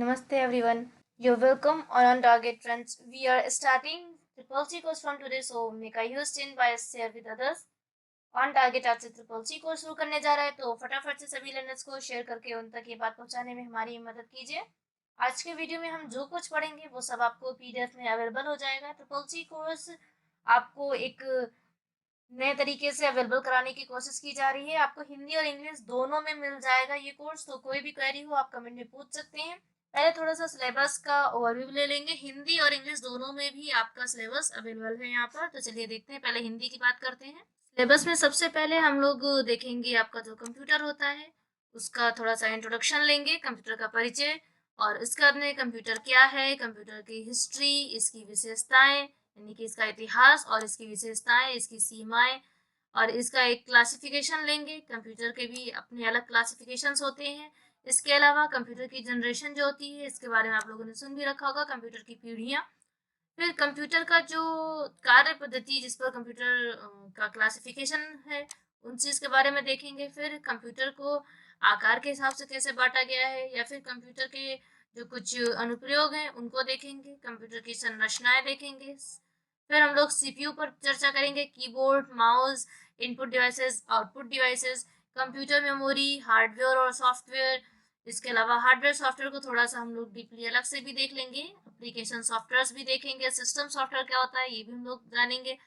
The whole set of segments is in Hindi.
Namaste everyone. You're welcome on Target Friends. We are starting Triple C course from today, so make a huge change by share with others. On target आज से ट्रिपल सी कोर्स शुरू करने जा रहा है, तो फटाफट से सभी लर्नर्स को शेयर करके उन तक ये बात पहुंचाने में हमारी मदद कीजिए। आज के वीडियो में हम जो कुछ पढ़ेंगे वो सब आपको पीडीएफ में अवेलेबल हो जाएगा। ट्रिपल सी कोर्स आपको एक नए तरीके से अवेलेबल कराने की कोशिश की जा रही है। आपको हिंदी और इंग्लिश दोनों में मिल जाएगा ये कोर्स, तो कोई भी क्वेरी हो आप कमेंट में पूछ सकते हैं। पहले थोड़ा सा सिलेबस का ओवरव्यू ले लेंगे। हिंदी और इंग्लिश दोनों में भी आपका सिलेबस अवेलेबल है यहाँ पर, तो चलिए देखते हैं। पहले हिंदी की बात करते हैं। सिलेबस में सबसे पहले हम लोग देखेंगे आपका जो कंप्यूटर होता है उसका थोड़ा सा इंट्रोडक्शन लेंगे, कंप्यूटर का परिचय, और इसके बाद में कंप्यूटर क्या है, कंप्यूटर की हिस्ट्री, इसकी विशेषताएं यानी कि इसका इतिहास और इसकी विशेषताएं, इसकी सीमाएं, और इसका एक क्लासिफिकेशन लेंगे। कंप्यूटर के भी अपने अलग क्लासिफिकेशंस होते हैं। इसके अलावा कंप्यूटर की जनरेशन जो होती है इसके बारे में आप लोगों ने सुन भी रखा होगा, कंप्यूटर की पीढ़ियाँ। फिर कंप्यूटर का जो कार्य पद्धति जिस पर कंप्यूटर का क्लासिफिकेशन है उन चीज़ के बारे में देखेंगे। फिर कंप्यूटर को आकार के हिसाब से कैसे बांटा गया है, या फिर कंप्यूटर के जो कुछ अनुप्रयोग हैं उनको देखेंगे। कंप्यूटर की संरचनाएं देखेंगे। फिर हम लोग सीपीयू पर चर्चा करेंगे, keyboard, mouse, input devices, output devices, computer memory, hardware और सॉफ्टवेयर। इसके अलावा हार्डवेयर सॉफ्टवेयर को थोड़ा सा हम लोग डीपली अलग से भी देख लेंगे। एप्लीकेशन सॉफ्टवेयर भी देखेंगे। सिस्टम सॉफ्टवेयर क्या होता है ये भी हम लोग जानेंगे।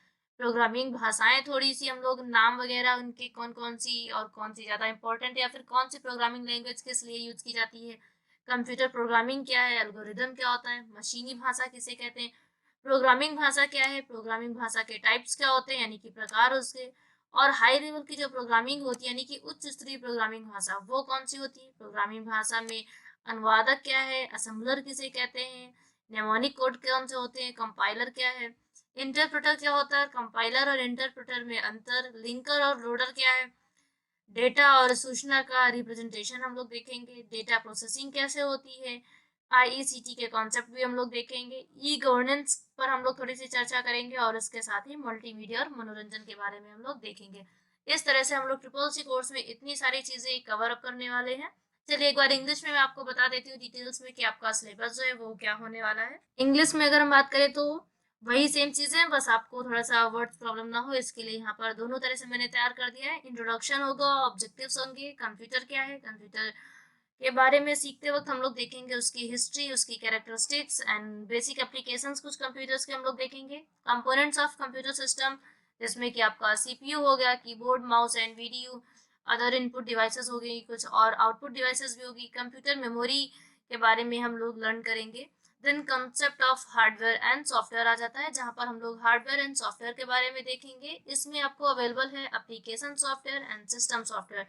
प्रोग्रामिंग भाषाएं थोड़ी सी हम लोग नाम वगैरह उनकी कौन कौन सी और कौन सी ज़्यादा इंपॉर्टेंट है, या फिर कौन सी प्रोग्रामिंग लैंग्वेज किस लिए यूज की जाती है। कंप्यूटर प्रोग्रामिंग क्या है, एल्गोरिदम क्या होता है, मशीनी भाषा किसे कहते हैं, प्रोग्रामिंग भाषा क्या है, प्रोग्रामिंग भाषा के टाइप्स क्या होते हैं यानी कि प्रकार उसके, और हाई लेवल की जो प्रोग्रामिंग होती है यानी कि उच्च स्तरीय प्रोग्रामिंग भाषा वो कौन सी होती है। प्रोग्रामिंग भाषा में अनुवादक क्या है, असेंबलर किसे कहते हैं, नेमोनिक कोड कौन से होते हैं, कंपाइलर क्या है, इंटरप्रेटर क्या होता है, कंपाइलर और इंटरप्रेटर में अंतर, लिंकर और लोडर क्या है, डेटा और सूचना का रिप्रेजेंटेशन हम लोग देखेंगे, डेटा प्रोसेसिंग कैसे होती है, आईईसीटी के कॉन्सेप्ट भी हम लोग देखेंगे, ई गवर्नेंस पर हम लोग थोड़ी सी चर्चा करेंगे, और इसके साथ ही मल्टीमीडिया और मनोरंजन के बारे में हम लोग देखेंगे। इस तरह से हम लोग ट्रिपल सी कोर्स में इतनी सारी चीजें कवर अप करने वाले हैं। चलिए एक बार इंग्लिश में मैं आपको बता देती हूँ डिटेल्स में कि आपका सिलेबस जो है वो क्या होने वाला है। इंग्लिश में अगर हम बात करें तो वही सेम चीजें हैं, बस आपको थोड़ा सा वर्ड प्रॉब्लम ना हो इसके लिए यहाँ पर दोनों तरह से मैंने तैयार कर दिया है। इंट्रोडक्शन होगा, ऑब्जेक्टिव्स होंगे, कंप्यूटर क्या है, कंप्यूटर के बारे में सीखते वक्त हम लोग देखेंगे उसकी हिस्ट्री, उसकी कैरेक्टरिस्टिक्स एंड बेसिक एप्लीकेशंस कुछ कंप्यूटर्स के हम लोग देखेंगे। कंपोनेंट्स ऑफ कंप्यूटर सिस्टम जिसमें कि आपका सीपीयू हो गया, keyboard, mouse and video, other input devices हो गई कुछ, और आउटपुट डिवाइसेस भी होगी। कंप्यूटर मेमोरी के बारे में हम लोग लर्न करेंगे। Then concept of hardware and software आ जाता है, जहाँ पर हम लोग हार्डवेयर एंड सॉफ्टवेयर के बारे में देखेंगे। इसमें आपको अवेलेबल है application software and system software.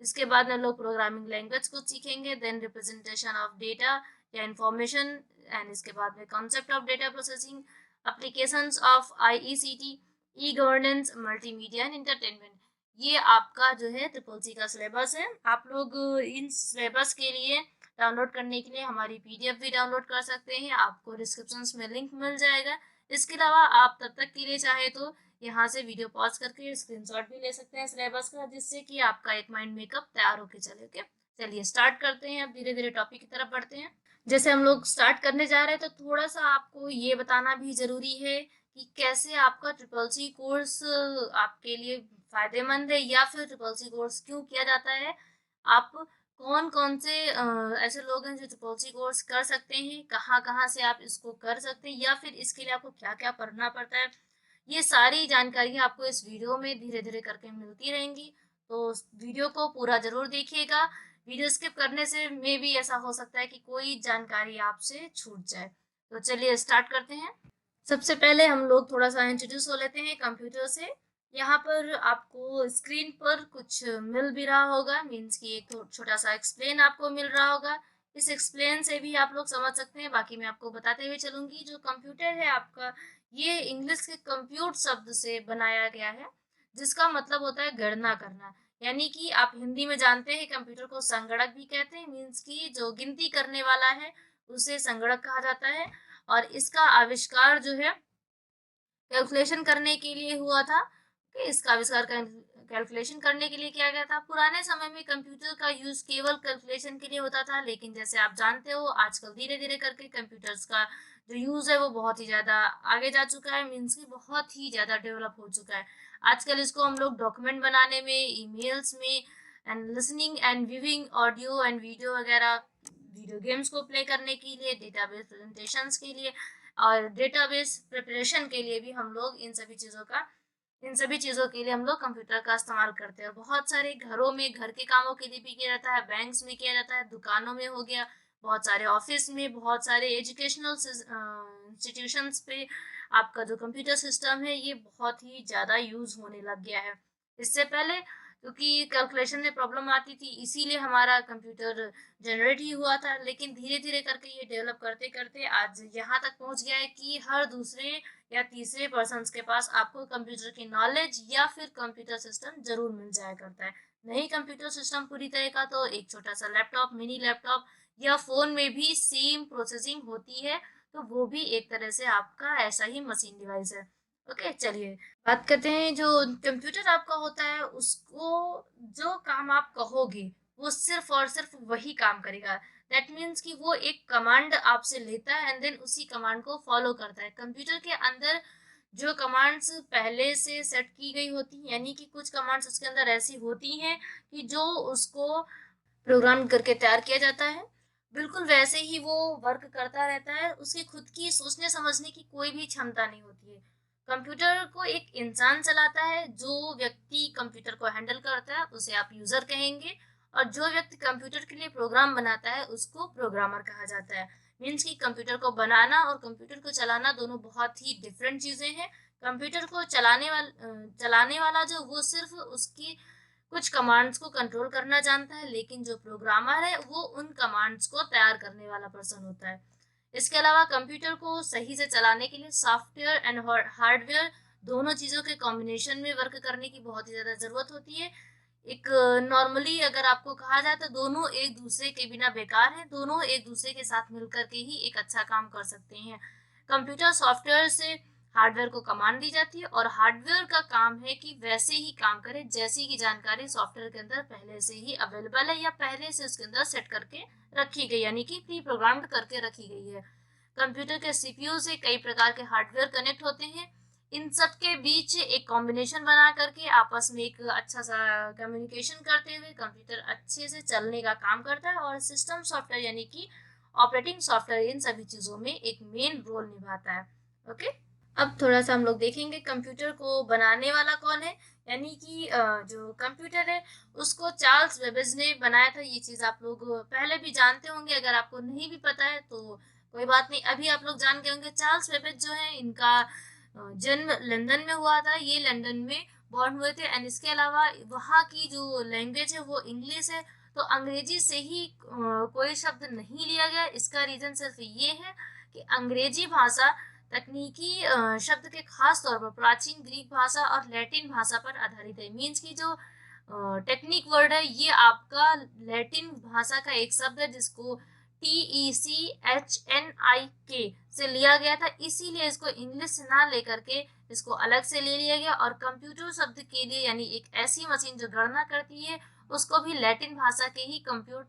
इसके बाद में लोग प्रोग्रामिंग लैंग्वेज को सीखेंगे, देन रिप्रेजेंटेशन ऑफ डेटा या इंफॉर्मेशन, एंड इसके बाद में concept of data processing, applications of IECT, e governance, multimedia and entertainment. ये आपका जो है ट्रिपल सी का सिलेबस है। आप लोग इन सिलेबस के लिए डाउनलोड करने के लिए हमारी पीडीएफ भी डाउनलोड कर सकते हैं, आपको डिस्क्रिप्शन में लिंक मिल जाएगा। इसके अलावा आप तब तक के लिए चाहे तो यहाँ से वीडियो पॉज करके स्क्रीनशॉट भी ले सकते हैं सिलेबस का, जिससे कि आपका एक माइंड मेकअप तैयार होके चले। ओके, चलिए स्टार्ट करते हैं। अब धीरे धीरे टॉपिक की तरफ बढ़ते हैं। जैसे हम लोग स्टार्ट करने जा रहे हैं तो थोड़ा सा आपको ये बताना भी जरूरी है कि कैसे आपका ट्रिपल सी कोर्स आपके लिए फायदेमंद है, या फिर ट्रिपल सी कोर्स क्यों किया जाता है। आप कौन कौन से ऐसे लोग हैं जो ट्रिपल सी कोर्स कर सकते हैं, कहाँ कहाँ से आप इसको कर सकते हैं, या फिर इसके लिए आपको क्या क्या पढ़ना पड़ता है। ये सारी जानकारियाँ आपको इस वीडियो में धीरे धीरे करके मिलती रहेंगी, तो वीडियो को पूरा जरूर देखिएगा। वीडियो स्किप करने से में भी ऐसा हो सकता है कि कोई जानकारी आपसे छूट जाए। तो चलिए स्टार्ट करते हैं। सबसे पहले हम लोग थोड़ा सा इंट्रोड्यूस हो लेते हैं कंप्यूटर से। यहाँ पर आपको स्क्रीन पर कुछ मिल भी रहा होगा, मीन्स कि एक छोटा सा एक्सप्लेन आपको मिल रहा होगा। इस एक्सप्लेन से भी आप लोग समझ सकते हैं। बाकी मैं आपको बताते हुए चलूंगी। जो कंप्यूटर है आपका, ये इंग्लिश के कंप्यूट शब्द से बनाया गया है, जिसका मतलब होता है गणना करना। यानी कि आप हिंदी में जानते हैं कंप्यूटर को संगणक भी कहते हैं, मीन्स कि जो गिनती करने वाला है उसे संगणक कहा जाता है। और इसका आविष्कार जो है कैलकुलेशन करने के लिए हुआ था। कि इसका आविष्कार कैलकुलेशन करने के लिए किया गया था। पुराने समय में कंप्यूटर का यूज़ केवल कैलकुलेशन के लिए होता था, लेकिन जैसे आप जानते हो आजकल धीरे-धीरे करके कंप्यूटर्स का जो यूज़ है वो बहुत ही ज़्यादा आगे जा चुका है, मीन्स कि बहुत ही ज़्यादा डेवलप हो चुका है। आजकल इसको हम लोग डॉक्यूमेंट बनाने में, ईमेल्स में and listening and viewing audio and video वगैरह, वीडियो गेम्स को प्ले करने के लिए, डेटाबेस प्रेजेंटेशंस के लिए और डेटाबेस प्रिपरेशन के लिए भी हम लोग इन सभी चीज़ों के लिए हम लोग कंप्यूटर का इस्तेमाल करते हैं। और बहुत सारे घरों में घर के कामों के लिए भी किया जाता है, बैंक्स में किया जाता है, दुकानों में हो गया, बहुत सारे ऑफिस में, बहुत सारे एजुकेशनल इंस्टीट्यूशंस पे आपका जो कंप्यूटर सिस्टम है ये बहुत ही ज़्यादा यूज़ होने लग गया है। इससे पहले क्योंकि कैलकुलेशन में प्रॉब्लम आती थी, इसीलिए हमारा कंप्यूटर जनरेट ही हुआ था, लेकिन धीरे-धीरे करके ये डेवलप करते-करते आज यहाँ तक पहुँच गया है कि हर दूसरे या तीसरे पर्सन्स के पास आपको कंप्यूटर की नॉलेज या फिर कंप्यूटर सिस्टम ज़रूर मिल जाया करता है। नहीं कंप्यूटर सिस्टम पूरी तरह का तो एक छोटा-सा लैपटॉप, मिनी लैपटॉप या फ़ोन में भी सेम प्रोसेसिंग होती है, तो वो भी एक तरह से आपका ऐसा ही मशीन डिवाइस है। ओके, चलिए बात करते हैं जो कंप्यूटर आपका होता है उसको जो काम आप कहोगे वो सिर्फ और सिर्फ वही काम करेगा। दैट मीन्स कि वो एक कमांड आपसे लेता है एंड देन उसी कमांड को फॉलो करता है। कंप्यूटर के अंदर जो कमांड्स पहले से सेट की गई होती हैं, यानी कि कुछ कमांड्स उसके अंदर ऐसी होती हैं कि जो उसको प्रोग्राम करके तैयार किया जाता है, बिल्कुल वैसे ही वो वर्क करता रहता है। उसकी खुद की सोचने समझने की कोई भी क्षमता नहीं होती है। कंप्यूटर को एक इंसान चलाता है, जो व्यक्ति कंप्यूटर को हैंडल करता है उसे आप यूजर कहेंगे, और जो व्यक्ति कंप्यूटर के लिए प्रोग्राम बनाता है उसको प्रोग्रामर कहा जाता है। मीन्स कि कंप्यूटर को बनाना और कंप्यूटर को चलाना दोनों बहुत ही डिफरेंट चीजें हैं। कंप्यूटर को चलाने वाला जो वो सिर्फ उसकी कुछ कमांड्स को कंट्रोल करना जानता है, लेकिन जो प्रोग्रामर है वो उन कमांड्स को तैयार करने वाला पर्सन होता है। इसके अलावा कंप्यूटर को सही से चलाने के लिए सॉफ्टवेयर एंड हार्डवेयर दोनों चीज़ों के कॉम्बिनेशन में वर्क करने की बहुत ही ज़्यादा ज़रूरत होती है। एक नॉर्मली अगर आपको कहा जाए तो दोनों एक दूसरे के बिना बेकार हैं, दोनों एक दूसरे के साथ मिलकर के ही एक अच्छा काम कर सकते हैं। कंप्यूटर सॉफ्टवेयर से हार्डवेयर को कमांड दी जाती है और हार्डवेयर का काम है कि वैसे ही काम करे जैसी की जानकारी सॉफ्टवेयर के अंदर पहले से ही अवेलेबल है या पहले से उसके अंदर सेट करके रखी गई, यानी कि प्री प्रोग्राम्ड करके रखी गई है। कंप्यूटर के सीपीयू से कई प्रकार के हार्डवेयर कनेक्ट होते हैं। इन सब के बीच एक कॉम्बिनेशन बना करके आपस में एक अच्छा सा कम्युनिकेशन करते हुए कंप्यूटर अच्छे से चलने का काम करता है, और सिस्टम सॉफ्टवेयर यानी कि ऑपरेटिंग सॉफ्टवेयर इन सभी चीज़ों में एक मेन रोल निभाता है। ओके, अब थोड़ा सा हम लोग देखेंगे कंप्यूटर को बनाने वाला कौन है। यानी कि जो कंप्यूटर है उसको चार्ल्स बेबेज ने बनाया था। ये चीज़ आप लोग पहले भी जानते होंगे, अगर आपको नहीं भी पता है तो कोई बात नहीं, अभी आप लोग जान गए होंगे। चार्ल्स बेबेज जो है इनका जन्म लंदन में हुआ था, ये लंदन में बॉर्न हुए थे। एंड इसके अलावा वहाँ की जो लैंग्वेज है वो इंग्लिश है, तो अंग्रेजी से ही कोई शब्द नहीं लिया गया। इसका रीज़न सिर्फ ये है कि अंग्रेजी भाषा तकनीकी शब्द के खास तौर पर प्राचीन ग्रीक भाषा और लैटिन भाषा पर आधारित है। मीन्स की जो टेक्निक वर्ड है ये आपका लैटिन भाषा का एक शब्द है जिसको TECHNIK से लिया गया था, इसीलिए इसको इंग्लिश से ना लेकर के इसको अलग से ले लिया गया। और कंप्यूटर शब्द के लिए यानी एक ऐसी मशीन जो गणना करती है उसको भी लैटिन भाषा के ही कंप्यूट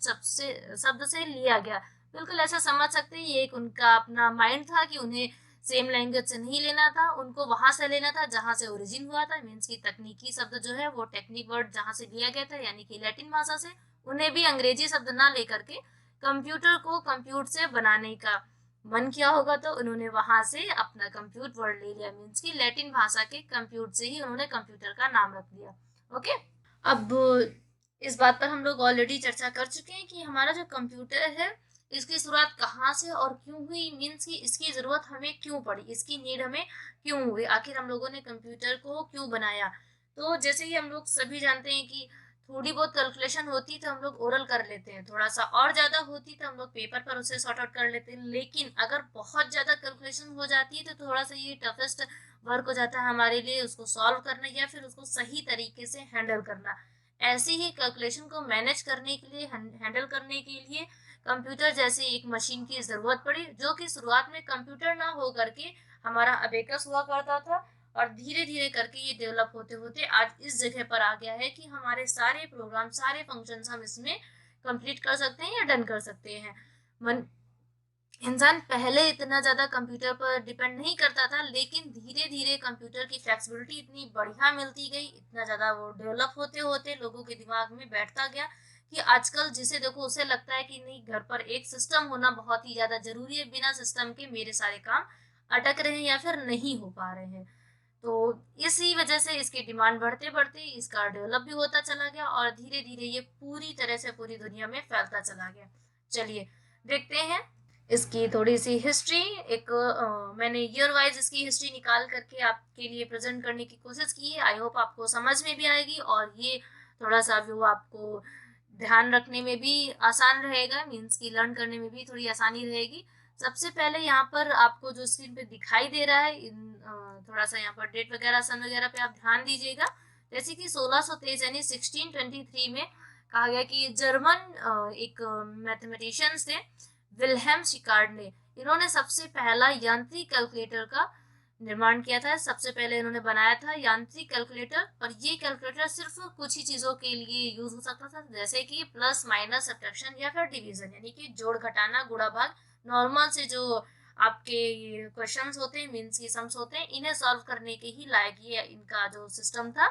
शब्द से लिया गया। बिल्कुल ऐसा समझ सकते हैं, ये एक उनका अपना माइंड था कि उन्हें सेम लैंग्वेज से नहीं लेना था, उनको वहां से लेना था जहां से ओरिजिन हुआ था। मीन्स की तकनीकी शब्द जो है वो टेक्निक वर्ड जहां से लिया गया था यानी कि लैटिन भाषा से, उन्हें भी अंग्रेजी शब्द ना लेकर के कंप्यूटर को कंप्यूट से बनाने का मन किया होगा, तो उन्होंने वहां से अपना कंप्यूट वर्ड ले लिया। मीन्स की लैटिन भाषा के कंप्यूट से ही उन्होंने कंप्यूटर का नाम रख दिया। ओके, अब इस बात पर हम लोग ऑलरेडी चर्चा कर चुके हैं कि हमारा जो कंप्यूटर है इसकी शुरुआत कहाँ से और क्यों हुई। मीन्स की इसकी जरूरत हमें क्यों पड़ी, इसकी नीड हमें क्यों हुई, आखिर हम लोगों ने कंप्यूटर को क्यों बनाया। तो जैसे ही हम लोग सभी जानते हैं कि थोड़ी बहुत कैलकुलेशन होती तो हम लोग ओरल कर लेते हैं, थोड़ा सा और ज्यादा होती तो हम लोग पेपर पर उसे सॉर्ट आउट कर लेते हैं। लेकिन अगर बहुत ज्यादा कैलकुलेशन हो जाती है तो थोड़ा सा ये टफेस्ट वर्क हो जाता है हमारे लिए, उसको सॉल्व करना या फिर उसको सही तरीके से हैंडल करना। ऐसे ही कैलकुलेशन को मैनेज करने के लिए, हैंडल करने के लिए कंप्यूटर जैसी एक मशीन की जरूरत पड़ी, जो कि शुरुआत में कंप्यूटर ना हो करके हमारा अबेकस हुआ करता था। और धीरे धीरे करके ये डेवलप होते होते आज इस जगह पर आ गया है कि हमारे सारे प्रोग्राम, सारे फंक्शंस हम इसमें कंप्लीट कर सकते हैं या डन कर सकते हैं। मन इंसान पहले इतना ज़्यादा कंप्यूटर पर डिपेंड नहीं करता था, लेकिन धीरे धीरे कंप्यूटर की फ्लेक्सिबिलिटी इतनी बढ़िया मिलती गई, इतना ज़्यादा वो डेवलप होते होते लोगों के दिमाग में बैठता गया कि आजकल जिसे देखो उसे लगता है कि नहीं, घर पर एक सिस्टम होना बहुत ही ज़्यादा ज़रूरी है, बिना सिस्टम के मेरे सारे काम अटक रहे हैं या फिर नहीं हो पा रहे हैं। तो इसी वजह से इसकी डिमांड बढ़ते बढ़ते इसका डेवलप भी होता चला गया और धीरे धीरे ये पूरी तरह से पूरी दुनिया में फैलता चला गया। चलिए देखते हैं इसकी थोड़ी सी हिस्ट्री। एक मैंने ईयर वाइज इसकी हिस्ट्री निकाल करके आपके लिए प्रेजेंट करने की कोशिश की है। आई होप आपको समझ में भी आएगी और ये थोड़ा सा व्यू आपको ध्यान रखने में भी आसान रहेगा, मीन्स की लर्न करने में भी थोड़ी आसानी रहेगी। सबसे पहले यहाँ पर आपको जो स्क्रीन पे दिखाई दे रहा है, थोड़ा सा यहाँ पर डेट वगैरह, सन वगैरह पे आप ध्यान दीजिएगा। जैसे कि 1623 यानी 1623 में कहा गया कि जर्मन एक मैथमेटिशियंस थे, विल्हेम शिकार्ड ने, इन्होंने सबसे पहला यांत्रिक कैलकुलेटर का निर्माण किया था। सबसे पहले इन्होंने बनाया था यांत्रिक कैलकुलेटर, और ये कैलकुलेटर सिर्फ कुछ ही चीजों के लिए यूज हो सकता था, जैसे कि प्लस माइनस सब्ट्रैक्शन या फिर डिवीजन, यानी कि जोड़ घटाना गुणा भाग, नॉर्मल से जो आपके क्वेश्चंस होते हैं, मीन्स की सम्स होते हैं, इन्हें सॉल्व करने के ही लायक ये इनका जो सिस्टम था।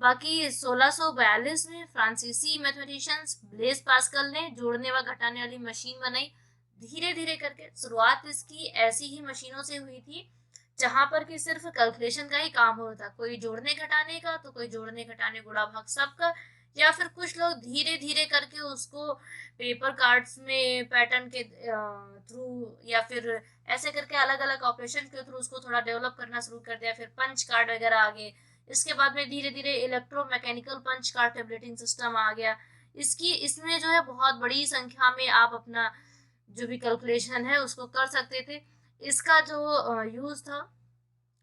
बाकी 1642 में फ्रांसीसी मैथमेटिशियंस ब्लेस पास्कल ने जोड़ने व घटाने वाली मशीन बनाई। धीरे धीरे करके शुरुआत इसकी ऐसी ही मशीनों से हुई थी जहां पर कि सिर्फ कैलकुलेशन का ही काम होता था, कोई जोड़ने घटाने का तो कोई जोड़ने घटाने गुणा भाग सबका, या फिर कुछ लोग धीरे धीरे करके उसको पेपर कार्ड्स में पैटर्न के थ्रू या फिर ऐसे करके अलग अलग ऑपरेशन के थ्रू उसको थोड़ा डेवलप करना शुरू कर दिया। फिर पंच कार्ड वगैरह आ गए। इसके बाद में धीरे धीरे electromechanical punch card tabulating system आ गया। इसमें जो है बहुत बड़ी संख्या में आप अपना जो भी कैलकुलेशन है उसको कर सकते थे। इसका जो यूज था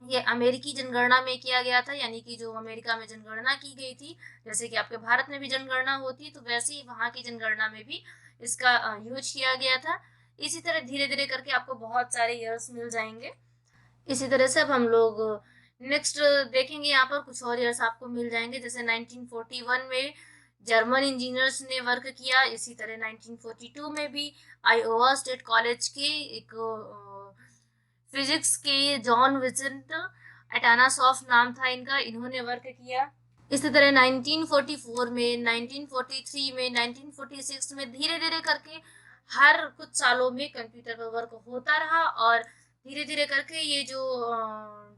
ये अमेरिकी जनगणना में किया गया था, यानी कि जो अमेरिका में जनगणना की गई थी, जैसे कि आपके भारत में भी जनगणना होती है, तो वैसे ही वहाँ की जनगणना में भी इसका यूज किया गया था। इसी तरह धीरे धीरे करके आपको बहुत सारे ईयर्स मिल जाएंगे। इसी तरह से अब हम लोग नेक्स्ट देखेंगे, यहाँ पर कुछ और ईयर्स आपको मिल जाएंगे। जैसे 1941 में जर्मन इंजीनियर्स ने वर्क किया। इसी तरह 1942 में भी आयोवा स्टेट कॉलेज के एक फिजिक्स के जॉन विंसेंट एटानासॉफ नाम था इनका, इन्होंने वर्क किया। इसी तरह 1944 में, 1943 में, 1946 में धीरे धीरे करके हर कुछ सालों में कंप्यूटर पर वर्क होता रहा और धीरे धीरे करके ये जो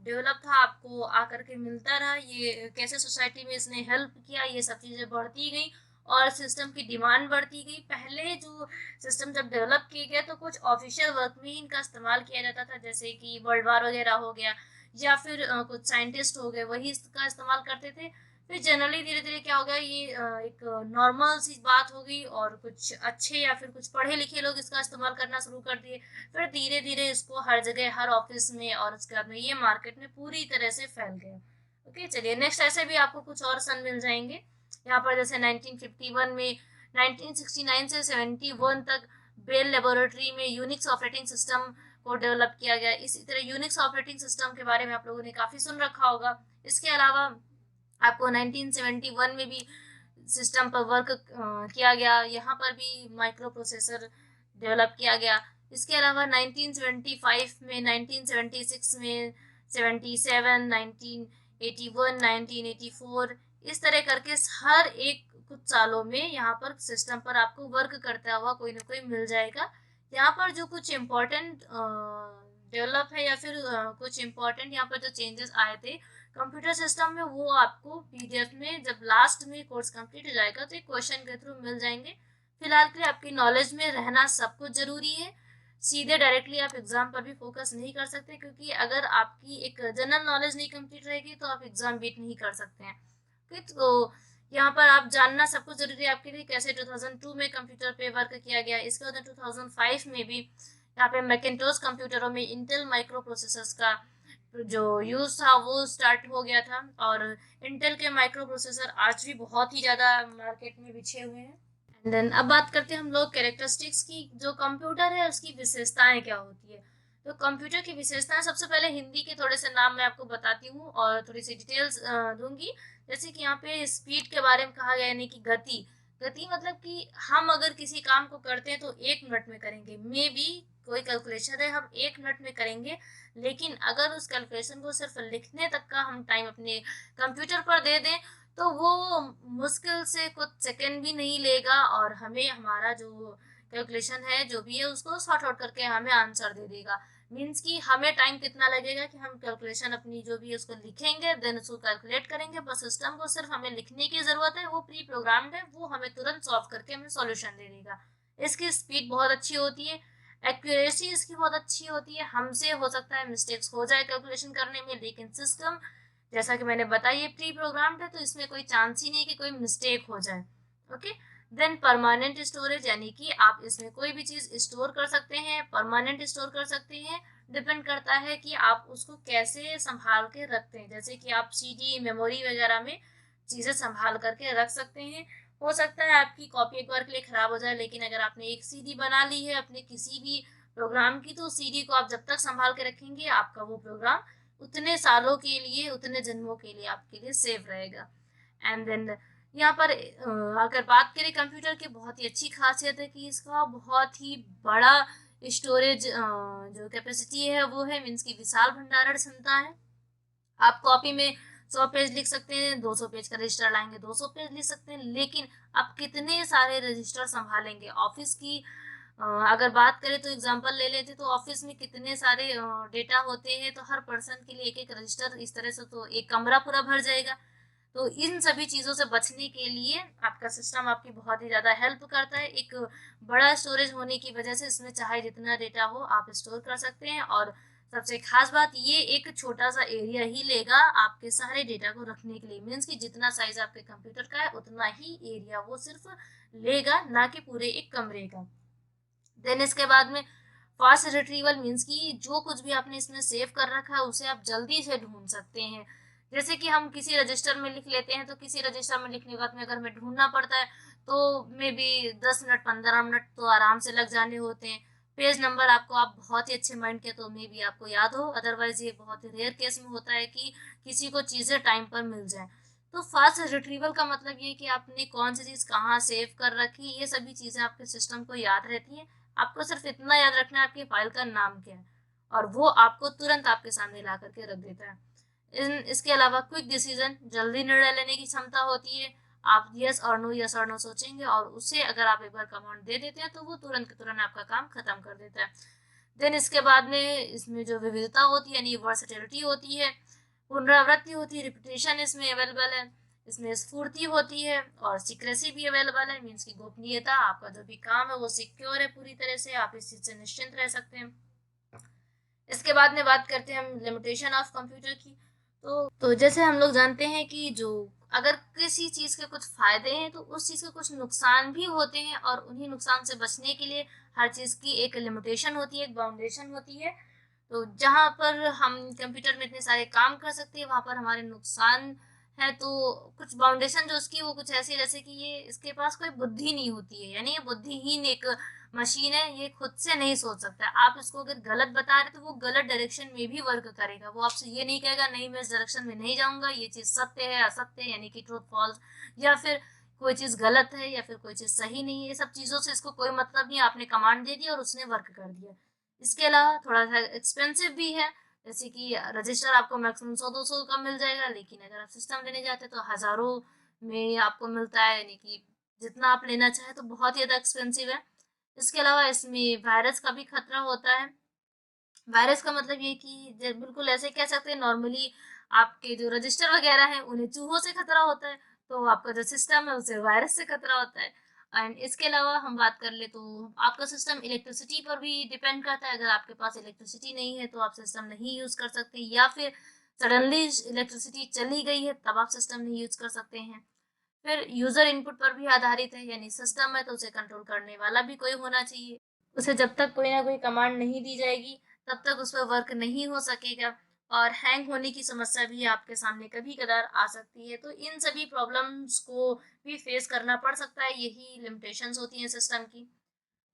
डेवलप था आपको आकर के मिलता रहा। ये कैसे सोसाइटी में इसने हेल्प किया, ये सब चीज़ें बढ़ती गई और सिस्टम की डिमांड बढ़ती गई। पहले जो सिस्टम जब डेवलप किए गए तो कुछ ऑफिशियल वर्क में ही इनका इस्तेमाल किया जाता था, जैसे कि वर्ल्ड वार वगैरह हो गया या फिर कुछ साइंटिस्ट हो गए, वही इसका इस्तेमाल करते थे। फिर जनरली धीरे धीरे क्या हो गया, ये एक नॉर्मल सी बात हो गई और कुछ अच्छे या फिर कुछ पढ़े लिखे लोग इसका इस्तेमाल करना शुरू कर दिए। फिर धीरे धीरे इसको हर जगह, हर ऑफिस में और उसके बाद में ये मार्केट में पूरी तरह से फैल गया। ओके, चलिए नेक्स्ट ऐसे भी आपको कुछ और सन मिल जाएंगे यहाँ पर। जैसे 1951 में, 1969 से 71 तक बेल लेबोरेटरी में यूनिक्स ऑपरेटिंग सिस्टम को डेवलप किया गया। इसी तरह यूनिक्स ऑपरेटिंग सिस्टम के बारे में आप लोगों ने काफ़ी सुन रखा होगा। इसके अलावा आपको 1971 में भी सिस्टम पर वर्क किया गया, यहाँ पर भी माइक्रो प्रोसेसर डेवलप किया गया। इसके अलावा 1975 में, 1976 में, 77, 1981, 1984, इस तरह करके हर एक कुछ सालों में यहाँ पर सिस्टम पर आपको वर्क करता हुआ कोई ना कोई मिल जाएगा। यहाँ पर जो कुछ इम्पोर्टेंट डेवलप है या फिर कुछ इम्पोर्टेंट यहाँ पर जो चेंजेस आए थे कंप्यूटर सिस्टम में, वो आपको पीडीएफ में जब लास्ट में कोर्स कंप्लीट हो जाएगा तो एक क्वेश्चन के थ्रू मिल जाएंगे। फिलहाल के लिए आपकी नॉलेज में रहना सब कुछ जरूरी है। सीधे डायरेक्टली आप एग्जाम पर भी फोकस नहीं कर सकते, क्योंकि अगर आपकी एक जनरल नॉलेज नहीं कंप्लीट रहेगी तो आप एग्जाम बीट नहीं कर सकते हैं। तो यहाँ पर आप जानना सब कुछ जरूरी है आपके लिए, कैसे 2002 में कंप्यूटर पे वर्क किया गया। इसके बाद 2005 में भी यहाँ पे मैकिन्टोश कंप्यूटरों में इंटेल माइक्रो प्रोसेसर्स का जो यूज था वो स्टार्ट हो गया था, और इंटेल के माइक्रो प्रोसेसर आज भी बहुत ही ज़्यादा मार्केट में बिछे हुए हैं। एंड देन अब बात करते हैं हम लोग कैरेक्टरिस्टिक्स की। जो कंप्यूटर है उसकी विशेषताएं क्या होती है। तो कंप्यूटर की विशेषताएं, सबसे पहले हिंदी के थोड़े से नाम मैं आपको बताती हूँ और थोड़ी सी डिटेल्स दूंगी। जैसे कि यहाँ पे स्पीड के बारे में कहा गया, यानी कि गति। गति मतलब कि हम अगर किसी काम को करते हैं तो 1 मिनट में करेंगे, मे बी कोई कैलकुलेशन है हम 1 मिनट में करेंगे, लेकिन अगर उस कैलकुलेशन को सिर्फ लिखने तक का हम टाइम अपने कंप्यूटर पर दे दें तो वो मुश्किल से कुछ सेकंड भी नहीं लेगा और हमें हमारा जो कैलकुलेशन है जो भी है उसको सॉर्ट आउट करके हमें आंसर दे देगा। मीन्स कि हमें टाइम कितना लगेगा कि हम कैलकुलेशन अपनी जो भी है उसको लिखेंगे, देन उसको कैलकुलेट करेंगे, बस सिस्टम को सिर्फ हमें लिखने की जरूरत है, वो प्री प्रोग्राम्ड है, वो हमें तुरंत सॉल्व करके हमें सॉल्यूशन दे देगा। इसकी स्पीड बहुत अच्छी होती है, एक्यूरेसी इसकी बहुत अच्छी होती है। हमसे हो सकता है मिस्टेक्स हो जाए कैलकुलेशन करने में, लेकिन सिस्टम जैसा कि मैंने बताया ये प्री प्रोग्राम्ड है, तो इसमें कोई चांस ही नहीं कि कोई मिस्टेक हो जाए। ओके। देन परमानेंट स्टोरेज, यानी कि आप इसमें कोई भी चीज स्टोर कर सकते हैं, परमानेंट स्टोर कर सकते हैं। डिपेंड करता है कि आप उसको कैसे संभाल के रखते हैं, जैसे कि आप सीडी मेमोरी वगैरह में चीजें संभाल करके रख सकते हैं। हो सकता है आपकी कॉपी एक बार के लिए खराब हो जाए, लेकिन अगर आपने एक सीडी बना ली है अपने किसी भी प्रोग्राम की, तो सीडी को आप जब तक संभाल के रखेंगे आपका वो प्रोग्राम उतने सालों के लिए, उतने जन्मों के लिए आपके लिए सेफ रहेगा। एंड देन यहाँ पर अगर बात करें कंप्यूटर की, बहुत ही अच्छी खासियत है कि इसका बहुत ही बड़ा स्टोरेज जो कैपेसिटी है वो है, मीन्स की विशाल भंडारण क्षमता है। आप कॉपी में 100 पेज लिख सकते हैं, 200 पेज का रजिस्टर लाएंगे 200 पेज लिख सकते हैं, लेकिन आप कितने सारे रजिस्टर संभालेंगे। ऑफिस की अगर बात करें तो एग्जांपल ले लेते, तो ऑफिस में कितने सारे डेटा होते हैं, तो हर पर्सन के लिए एक एक रजिस्टर, इस तरह से तो एक कमरा पूरा भर जाएगा। तो इन सभी चीज़ों से बचने के लिए आपका सिस्टम आपकी बहुत ही ज़्यादा हेल्प करता है। एक बड़ा स्टोरेज होने की वजह से इसमें चाहे जितना डेटा हो आप स्टोर कर सकते हैं, और सबसे खास बात ये एक छोटा सा एरिया ही लेगा आपके सारे डेटा को रखने के लिए। मीन्स कि जितना साइज आपके कंप्यूटर का है उतना ही एरिया वो सिर्फ लेगा, ना कि पूरे एक कमरे का। देन इसके बाद में फास्ट रिट्रीवल, मीन्स कि जो कुछ भी आपने इसमें सेव कर रखा है उसे आप जल्दी से ढूंढ सकते हैं। जैसे कि हम किसी रजिस्टर में लिख लेते हैं, तो किसी रजिस्टर में लिखने के बाद में अगर हमें ढूंढना पड़ता है तो मे बी 10 मिनट 15 मिनट तो आराम से लग जाने होते हैं। पेज नंबर आपको आप बहुत ही अच्छे माइंड के तो मे बी आपको याद हो, अदरवाइज ये बहुत ही रेयर केस में होता है कि किसी को चीज़ें टाइम पर मिल जाए। तो फास्ट रिट्रीवल का मतलब ये कि आपने कौन सी चीज़ कहाँ सेव कर रखी, ये सभी चीज़ें आपके सिस्टम को याद रहती हैं। आपको सिर्फ इतना याद रखना है आपकी फाइल का नाम क्या है, और वो आपको तुरंत आपके सामने ला करके रख देता है। इसके अलावा क्विक डिसीजन, जल्दी निर्णय लेने की क्षमता होती है। आप यस और नो सोचेंगे और उसे अगर आप एक बार कमांड दे देते हैं तो वो तुरंत के तुरंत आपका काम खत्म कर देता है। देन इसके बाद में इसमें जो विविधता होती है यानी वर्सेटिलिटी होती है, पुनरावृत्ति होती है, रिपीटेशन इसमें अवेलेबल है, इसमें स्फूर्ति होती है, और सीक्रेसी भी अवेलेबल है, मीन्स की गोपनीयता। आपका जो भी काम है वो सिक्योर है पूरी तरह से, आप इस चीज से निश्चिंत रह सकते हैं। इसके बाद में बात करते हैं हम लिमिटेशन ऑफ कंप्यूटर की। तो जैसे हम लोग जानते हैं कि जो अगर किसी चीज के कुछ फायदे हैं तो उस चीज के कुछ नुकसान भी होते हैं, और उन्हीं नुकसान से बचने के लिए हर चीज की एक लिमिटेशन होती है, एक बाउंडेशन होती है। तो जहाँ पर हम कंप्यूटर में इतने सारे काम कर सकते हैं वहां पर हमारे नुकसान है। तो कुछ बाउंडेशन जो उसकी वो कुछ ऐसी, जैसे कि ये इसके पास कोई बुद्धि नहीं होती है, यानी ये बुद्धिहीन एक मशीन है, ये खुद से नहीं सोच सकता है। आप इसको अगर गलत बता रहे तो वो गलत डायरेक्शन में भी वर्क करेगा, वो आपसे ये नहीं कहेगा नहीं मैं इस डायरेक्शन में नहीं जाऊंगा, ये चीज सत्य है असत्य है, यानी कि ट्रूथ फॉल्स, या फिर कोई चीज गलत है या फिर कोई चीज सही नहीं है, ये सब चीजों से इसको कोई मतलब नहीं। आपने कमांड दे दी और उसने वर्क कर दिया। इसके अलावा थोड़ा सा एक्सपेंसिव भी है, जैसे कि रजिस्टर आपको मैक्सिमम 100-200 का मिल जाएगा, लेकिन अगर आप सिस्टम लेने जाते हैं तो हजारों में आपको मिलता है, यानी कि जितना आप लेना चाहे, तो बहुत ही ज्यादा एक्सपेंसिव है। इसके अलावा इसमें वायरस का भी खतरा होता है। वायरस का मतलब ये कि बिल्कुल ऐसे कह सकते हैं, नॉर्मली आपके जो रजिस्टर वगैरह हैं उन्हें चूहों से खतरा होता है, तो आपका जो सिस्टम है उसे वायरस से खतरा होता है। एंड इसके अलावा हम बात कर ले तो आपका सिस्टम इलेक्ट्रिसिटी पर भी डिपेंड करता है। अगर आपके पास इलेक्ट्रिसिटी नहीं है तो आप सिस्टम नहीं यूज कर सकते, या फिर सडनली इलेक्ट्रिसिटी चली गई है तब आप सिस्टम नहीं यूज कर सकते हैं। फिर यूजर इनपुट पर भी आधारित है, यानी सिस्टम है तो उसे कंट्रोल करने वाला भी कोई होना चाहिए। उसे जब तक कोई ना कोई कमांड नहीं दी जाएगी तब तक उस पर वर्क नहीं हो सकेगा, और हैंग होने की समस्या भी आपके सामने कभी कदार आ सकती है। तो इन सभी प्रॉब्लम्स को भी फेस करना पड़ सकता है, यही लिमिटेशंस होती हैं सिस्टम की।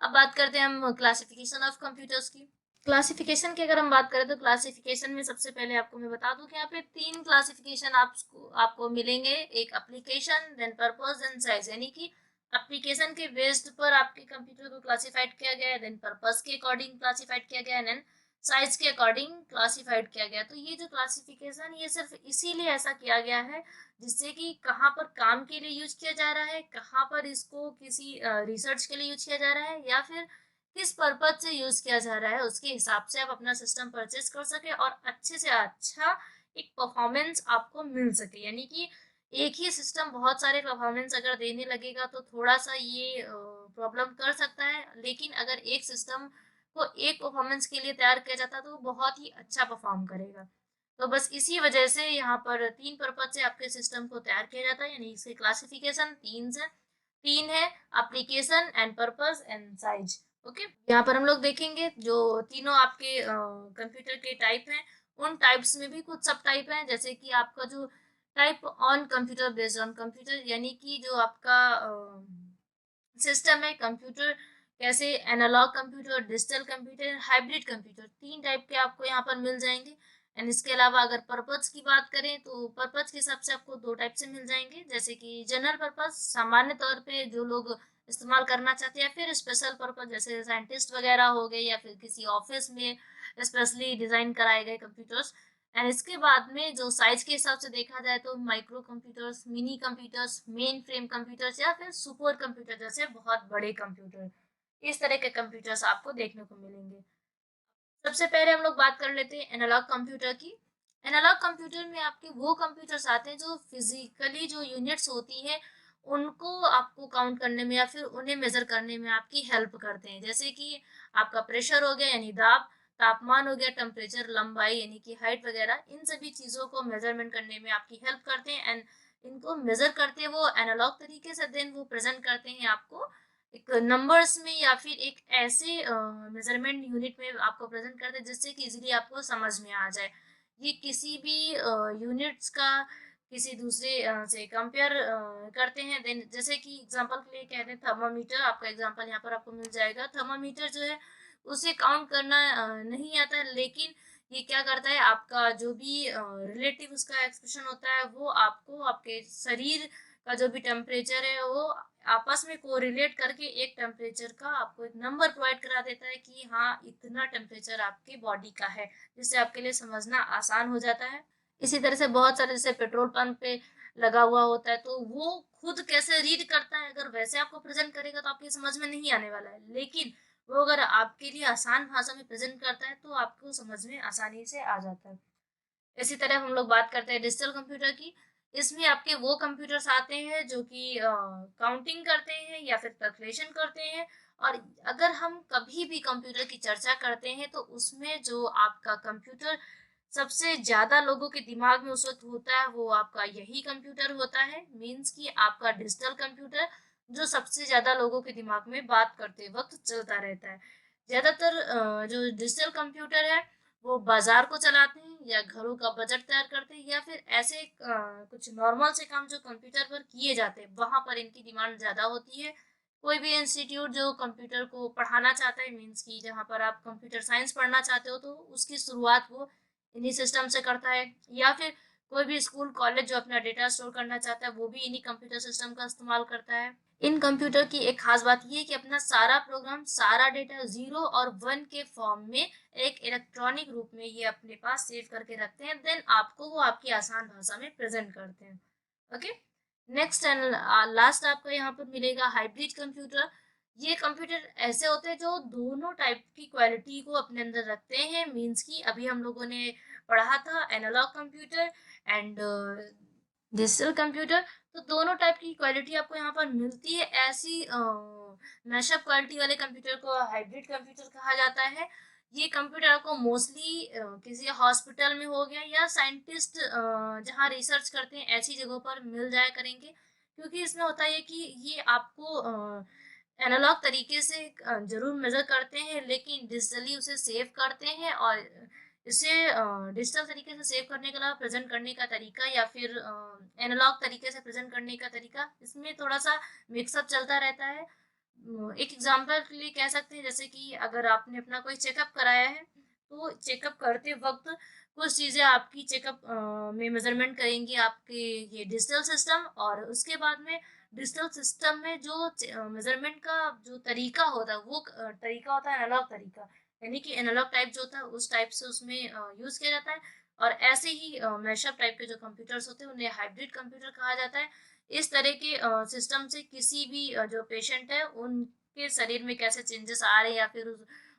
अब बात करते हैं हम क्लासिफिकेशन ऑफ कंप्यूटर्स की। क्लासिफिकेशन की अगर हम बात करें तो क्लासिफिकेशन में सबसे पहले आपको मैं बता दूं कि यहाँ पे 3 क्लासिफिकेशन आपको मिलेंगे, एक application, then purpose, then size. यानी कि एप्लीकेशन के बेस्ड पर आपके कंप्यूटर को क्लासिफाइड किया गया है, देन पर्पस के अकॉर्डिंग क्लासिफाइड किया गया है, देन साइज के अकॉर्डिंग क्लासिफाइड किया गया। तो ये जो क्लासिफिकेशन ये सिर्फ इसीलिए ऐसा किया गया है जिससे कि कहाँ पर काम के लिए यूज किया जा रहा है, कहाँ पर इसको किसी रिसर्च के लिए यूज किया जा रहा है, या फिर किस पर्पज से यूज किया जा रहा है, उसके हिसाब से आप अपना सिस्टम परचेज कर सके और अच्छे से अच्छा एक परफॉर्मेंस आपको मिल सके। यानी कि एक ही सिस्टम बहुत सारे परफॉर्मेंस अगर देने लगेगा तो थोड़ा सा ये प्रॉब्लम कर सकता है, लेकिन अगर एक सिस्टम को एक परफॉर्मेंस के लिए तैयार किया जाता है तो वो बहुत ही अच्छा परफॉर्म करेगा। तो बस इसी वजह से यहाँ पर 3 पर्पज से आपके सिस्टम को तैयार किया जाता है, यानी इसके क्लासिफिकेशन 3 है, application and purpose and size. Okay, यहाँ पर हम लोग देखेंगे जो तीनों आपके कंप्यूटर के टाइप हैं, उन टाइप्स में भी कुछ सब टाइप हैं। जैसे कि आपका जो type on computer, based on computer, यानी कि जो आपका सिस्टम है कंप्यूटर, कैसे analogue computer, digital computer, hybrid computer, 3 type के आपको यहाँ पर मिल जाएंगे। एंड इसके अलावा अगर पर्पज की बात करें तो पर्पज के हिसाब से आपको 2 टाइप से मिल जाएंगे। जैसे कि जनरल पर्पज, सामान्य तौर पे जो लोग इस्तेमाल करना चाहते हैं, फिर स्पेशल पर्पज जैसे साइंटिस्ट वगैरह हो गए, या फिर किसी ऑफिस में स्पेशली डिजाइन कराए गए कंप्यूटर्स। एंड इसके बाद में जो साइज के हिसाब से देखा जाए तो micro computers, mini computers, main frame computers, या फिर सुपर कंप्यूटर जैसे बहुत बड़े कंप्यूटर, इस तरह के कंप्यूटर्स आपको देखने को मिलेंगे। सबसे पहले हम लोग बात कर लेते हैं एनालॉग कंप्यूटर की। एनालॉग कंप्यूटर में आपके वो कंप्यूटर्स आते हैं जो फिजिकली जो यूनिट्स होती हैं उनको आपको काउंट करने में या फिर उन्हें मेजर करने में आपकी हेल्प करते हैं। जैसे कि आपका प्रेशर हो गया यानी दाब, तापमान हो गया टेम्परेचर, लंबाई यानी कि हाइट वगैरह, इन सभी चीज़ों को मेजरमेंट करने में आपकी हेल्प करते हैं। एंड इनको मेजर करते हैं वो एनालॉग तरीके से, देन वो प्रेजेंट करते हैं आपको एक नंबर्स में या फिर एक ऐसे मेजरमेंट यूनिट में आपको प्रेजेंट करते हैं जिससे कि इजीली आपको समझ में आ जाए। ये किसी भी यूनिट्स का किसी दूसरे से कंपेयर करते हैं। देन जैसे कि एग्जांपल के लिए कहते हैं थर्मामीटर, आपका एग्जांपल यहाँ पर आपको मिल जाएगा। थर्मामीटर जो है उसे काउंट करना नहीं आता है, लेकिन ये क्या करता है, आपका जो भी रिलेटिव उसका एक्सप्रेशन होता है वो आपको आपके शरीर का जो भी टेम्परेचर है वो आपस में कोरिलेट करके एक टेम्परेचर का आपको एक नंबर प्रोवाइड करा देता है कि हाँ इतना टेम्परेचर आपके बॉडी का है, जिससे आपके लिए समझना आसान हो जाता है। इसी तरह से बहुत सारे जैसे पेट्रोल पंप पे लगा हुआ होता है तो वो खुद कैसे रीड करता है, अगर वैसे आपको प्रेजेंट करेगा तो आपकी समझ में नहीं आने वाला है, लेकिन वो अगर आपके लिए आसान भाषा में प्रेजेंट करता है तो आपको समझ में आसानी से आ जाता है। इसी तरह हम लोग बात करते हैं डिजिटल कंप्यूटर की। इसमें आपके वो कंप्यूटर्स आते हैं जो कि काउंटिंग करते हैं या फिर कैलकुलेशन करते हैं। और अगर हम कभी भी कंप्यूटर की चर्चा करते हैं तो उसमें जो आपका कंप्यूटर सबसे ज्यादा लोगों के दिमाग में उस वक्त होता है वो आपका यही कंप्यूटर होता है। मीन्स कि आपका डिजिटल कंप्यूटर जो सबसे ज्यादा लोगों के दिमाग में बात करते वक्त चलता रहता है। ज्यादातर जो डिजिटल कंप्यूटर है वो बाजार को चलाते हैं या घरों का बजट तैयार करते हैं, या फिर ऐसे कुछ नॉर्मल से काम जो कंप्यूटर पर किए जाते हैं वहां पर इनकी डिमांड ज्यादा होती है। कोई भी इंस्टीट्यूट जो कंप्यूटर को पढ़ाना चाहता है, मीन्स कि जहाँ पर आप कंप्यूटर साइंस पढ़ना चाहते हो, तो उसकी शुरुआत वो इन्हीं सिस्टम से करता है। या फिर कोई भी स्कूल कॉलेज जो अपना डेटा स्टोर करना चाहता है वो भी इन्हीं कंप्यूटर सिस्टम का इस्तेमाल करता है। इन कंप्यूटर की एक खास बात यह है कि अपना सारा प्रोग्राम, सारा डेटा 0 और 1 के फॉर्म में एक इलेक्ट्रॉनिक रूप में ये अपने पास सेव करके रखते हैं, देन आपको वो आपकी आसान भाषा में प्रेजेंट करते हैं। ओके, नेक्स्ट एंड लास्ट आपको यहाँ पर मिलेगा हाइब्रिड कंप्यूटर। ये कंप्यूटर ऐसे होते हैं जो दोनों टाइप की क्वालिटी को अपने अंदर रखते हैं। मींस कि अभी हम लोगों ने पढ़ा था analogue computer and digital computer, तो दोनों टाइप की क्वालिटी आपको यहाँ पर मिलती है। ऐसी मैशअप क्वालिटी वाले कंप्यूटर को हाइब्रिड कंप्यूटर कहा जाता है। ये कंप्यूटर आपको मोस्टली किसी हॉस्पिटल में हो गया या साइंटिस्ट जहाँ रिसर्च करते हैं ऐसी जगहों पर मिल जाया करेंगे, क्योंकि इसमें होता है कि ये आपको एनालॉग तरीके से जरूर मेजर करते हैं लेकिन डिजिटली उसे सेव करते हैं। और इसे डिजिटल तरीके से सेव करने के अलावा प्रेजेंट करने का तरीका या फिर एनालॉग तरीके से प्रेजेंट करने का तरीका, इसमें थोड़ा सा मिक्सअप चलता रहता है। एक एग्जांपल के लिए कह सकते हैं, जैसे कि अगर आपने अपना कोई चेकअप कराया है तो चेकअप करते वक्त कुछ चीज़ें आपकी चेकअप में मेजरमेंट करेंगी आपके ये डिजिटल सिस्टम, और उसके बाद में डिजिटल सिस्टम में जो मेजरमेंट का जो तरीका होता है वो तरीका होता है एनालॉग तरीका, यानी कि एनालॉग टाइप जो होता है उस टाइप से उसमें यूज़ किया जाता है। और ऐसे ही मैशअप टाइप के जो कंप्यूटर्स होते हैं उन्हें हाइब्रिड कंप्यूटर कहा जाता है। इस तरह के सिस्टम से किसी भी जो पेशेंट है उनके शरीर में कैसे चेंजेस आ रहे हैं, या फिर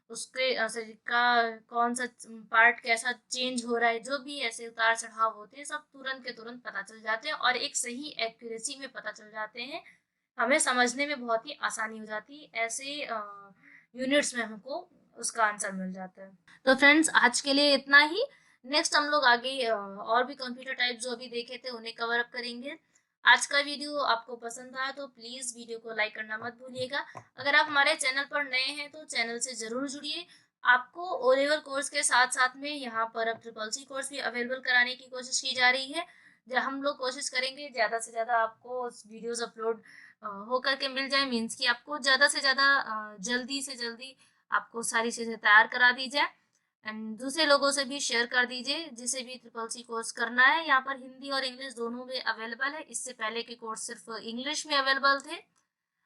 उसके शरीर का कौन सा पार्ट कैसा चेंज हो रहा है, जो भी ऐसे उतार चढ़ाव होते हैं सब तुरंत के तुरंत पता चल जाते हैं और एक सही एक्यूरेसी में पता चल जाते हैं। हमें समझने में बहुत ही आसानी हो जाती है, ऐसे यूनिट्स में हमको उसका आंसर मिल जाता है। तो फ्रेंड्स आज के लिए इतना ही। नेक्स्ट हम लोग आगे और भी कंप्यूटर टाइप जो अभी देखे थे उन्हें कवर अप करेंगे। आज का वीडियो आपको पसंद आया तो प्लीज वीडियो को लाइक करना मत भूलिएगा। अगर आप हमारे चैनल पर नए हैं तो चैनल से जरूर जुड़िए। आपको ओ लेवल कोर्स के साथ साथ में यहाँ पर अब ट्रिपल सी कोर्स भी अवेलेबल कराने की कोशिश की जा रही है। जब हम लोग कोशिश करेंगे ज़्यादा से ज़्यादा आपको वीडियोस अपलोड हो करके मिल जाए, मीन्स कि आपको ज़्यादा से ज़्यादा जल्दी से जल्दी आपको सारी चीज़ें तैयार करा दी जाए। एंड दूसरे लोगों से भी शेयर कर दीजिए जिसे भी ट्रिपल सी कोर्स करना है। यहाँ पर हिंदी और इंग्लिश दोनों में अवेलेबल है। इससे पहले के कोर्स सिर्फ इंग्लिश में अवेलेबल थे।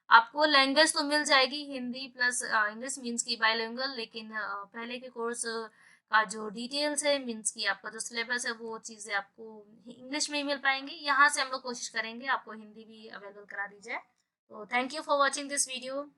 आपको लैंग्वेज तो मिल जाएगी हिंदी प्लस इंग्लिश, मीन्स की बाइलिंगुअल, लेकिन पहले के कोर्स का जो डिटेल्स है मीन्स की आपका जो सिलेबस है वो चीज़ें आपको इंग्लिश में ही मिल पाएंगी। यहाँ से हम लोग कोशिश करेंगे आपको हिंदी भी अवेलेबल करा दी जाए। तो thank you for watching this video.